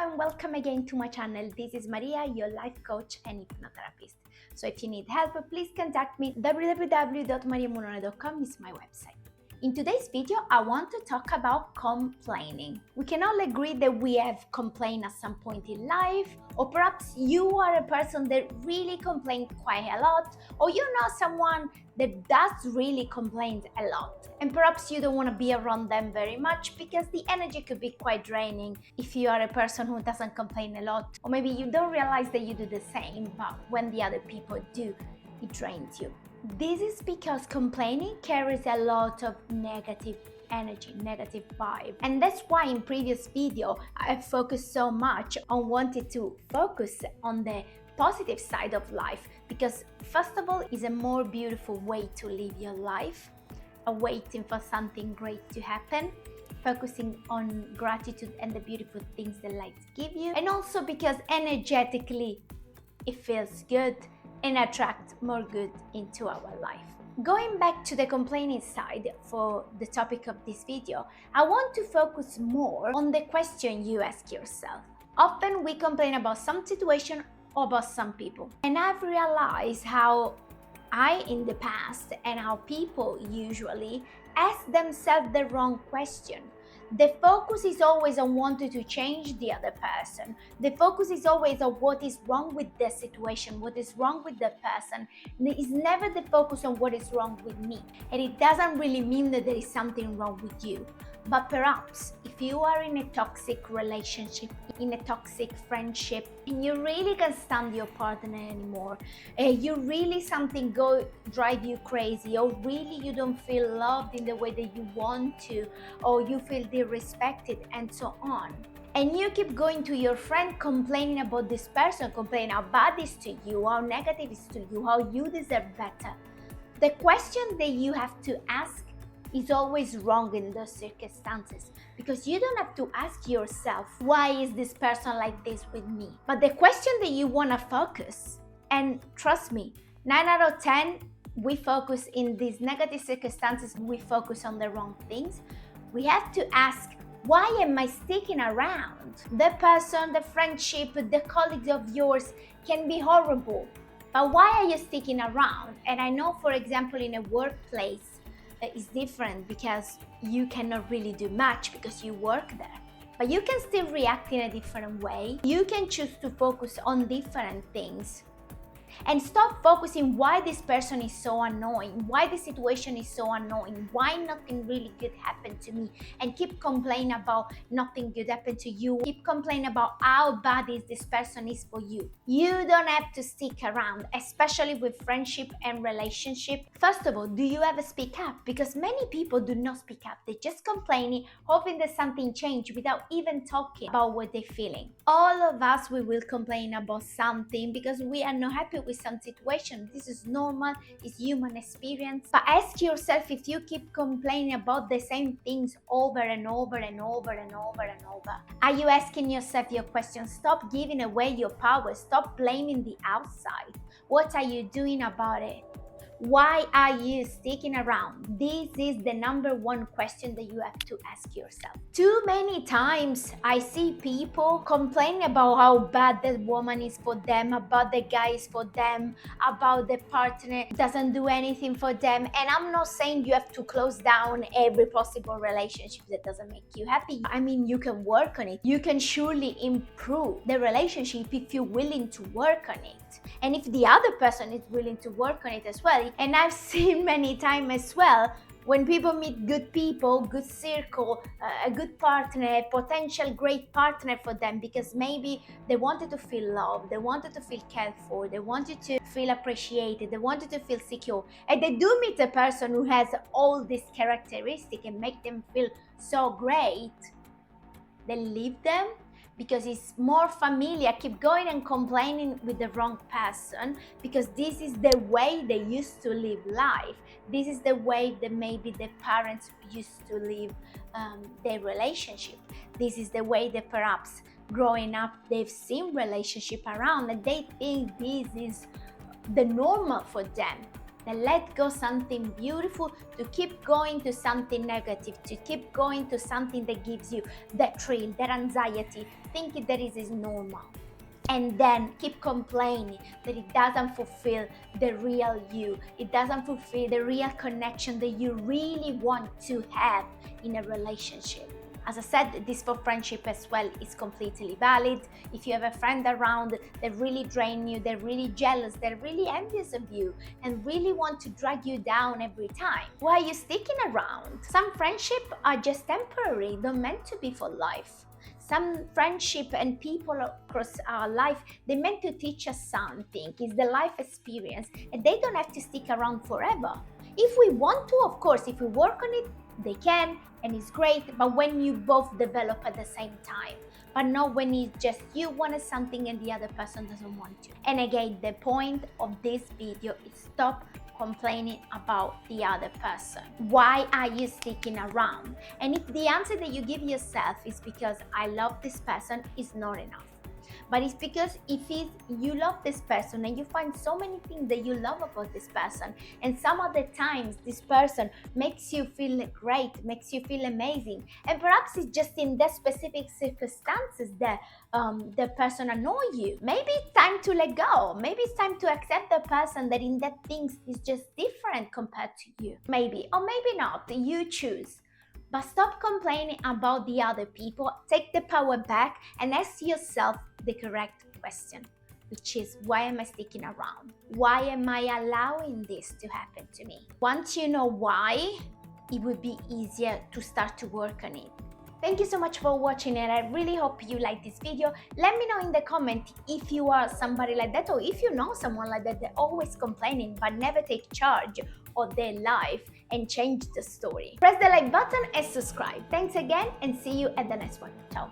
and welcome again to my channel. This is Maria, your life coach and hypnotherapist. So if you need help, please contact me. www.mariamunone.com is my website. In today's video, I want to talk about complaining. We can all agree that we have complained at some point in life, or perhaps you are a person that really complains quite a lot, or you know someone that does really complain a lot. And perhaps you don't want to be around them very much because the energy could be quite draining if you are a person who doesn't complain a lot, or maybe you don't realize that you do the same, but when the other people do, it drains you. This is because complaining carries a lot of negative energy, negative vibe. And that's why in previous video, I focused so much on wanting to focus on the positive side of life, because first of all, it's a more beautiful way to live your life, waiting for something great to happen, focusing on gratitude and the beautiful things that life give you, and also because energetically it feels good and attract more good into our life. Going back to the complaining side for the topic of this video, I want to focus more on the question you ask yourself. Often we complain about some situation or about some people, and I've realized how in the past and how people usually ask themselves the wrong question. The focus is always on wanting to change the other person. The focus is always on what is wrong with the situation, what is wrong with the person. It's never the focus on what is wrong with me. And it doesn't really mean that there is something wrong with you. But perhaps if you are in a toxic relationship, in a toxic friendship, and you really can't stand your partner anymore, you really something drive you crazy, or really you don't feel loved in the way that you want to, or you feel disrespected and so on, and you keep going to your friend complaining about this person, complaining how bad it is to you, how negative it is to you, how you deserve better, the question that you have to ask is always wrong in those circumstances, because you don't have to ask yourself, why is this person like this with me? But the question that you want to focus, and trust me, 9 out of 10, we focus in these negative circumstances, we focus on the wrong things. We have to ask, why am I sticking around? The person, the friendship, the colleagues of yours can be horrible, but why are you sticking around? And I know, for example, in a workplace, it's different because you cannot really do much because you work there. But you can still react in a different way. You can choose to focus on different things. And stop focusing why this person is so annoying, why the situation is so annoying, why nothing really good happened to me, and keep complaining about nothing good happened to you. Keep complaining about how bad this person is for you. You don't have to stick around, especially with friendship and relationship. First of all, do you ever speak up? Because many people do not speak up. They're just complaining, hoping that something changes without even talking about what they're feeling. All of us, we will complain about something because we are not happy with some situation. This is normal, it's human experience. But ask yourself, if you keep complaining about the same things over and over and over and over and over, are you asking yourself your question? Stop giving away your power. Stop blaming the outside. What are you doing about it? Why are you sticking around? This is the number one question that you have to ask yourself. Too many times I see people complain about how bad the woman is for them, about the guy is for them, about the partner doesn't do anything for them. And I'm not saying you have to close down every possible relationship that doesn't make you happy. I mean, you can work on it. You can surely improve the relationship if you're willing to work on it. And if the other person is willing to work on it as well. And I've seen many times as well, when people meet good people, good circle, a good partner, a potential great partner for them, because maybe they wanted to feel loved, they wanted to feel cared for, they wanted to feel appreciated, they wanted to feel secure, and they do meet a person who has all these characteristics and make them feel so great, they leave them because it's more familiar, keep going and complaining with the wrong person, because this is the way they used to live life. This is the way that maybe the parents used to live their relationship. This is the way that perhaps growing up they've seen relationship around, and they think this is the normal for them. that let go something beautiful to keep going to something negative, to keep going to something that gives you that thrill, that anxiety, thinking that it is normal. And then keep complaining that it doesn't fulfill the real you. It doesn't fulfill the real connection that you really want to have in a relationship. As I said, this for friendship as well is completely valid. If you have a friend around that really drain you, they're really jealous, they're really envious of you, and really want to drag you down every time, why are you sticking around? Some friendships are just temporary, they're meant to be for life. Some friendship and people across our life, they're meant to teach us something. It's the life experience, and they don't have to stick around forever. If we want to, of course, if we work on it, they can, and it's great, but when you both develop at the same time, but not when it's just you wanted something and the other person doesn't want to. And again, the point of this video is stop complaining about the other person. Why are you sticking around? And if the answer that you give yourself is because I love this person, is not enough. But it's because you love this person and you find so many things that you love about this person, and some other times this person makes you feel great, makes you feel amazing, and perhaps it's just in that specific circumstances that the person annoy you. Maybe it's time to let go. Maybe it's time to accept the person that in that things is just different compared to you. Maybe, or maybe not, you choose. But stop complaining about the other people, take the power back, and ask yourself the correct question, which is, why am I sticking around? Why am I allowing this to happen to me? Once you know why, it will be easier to start to work on it. Thank you so much for watching, and I really hope you like this video. Let me know in the comment if you are somebody like that, or if you know someone like that, they're always complaining but never take charge of their life and change the story. Press the like button and subscribe. Thanks again, and see you at the next one. Ciao.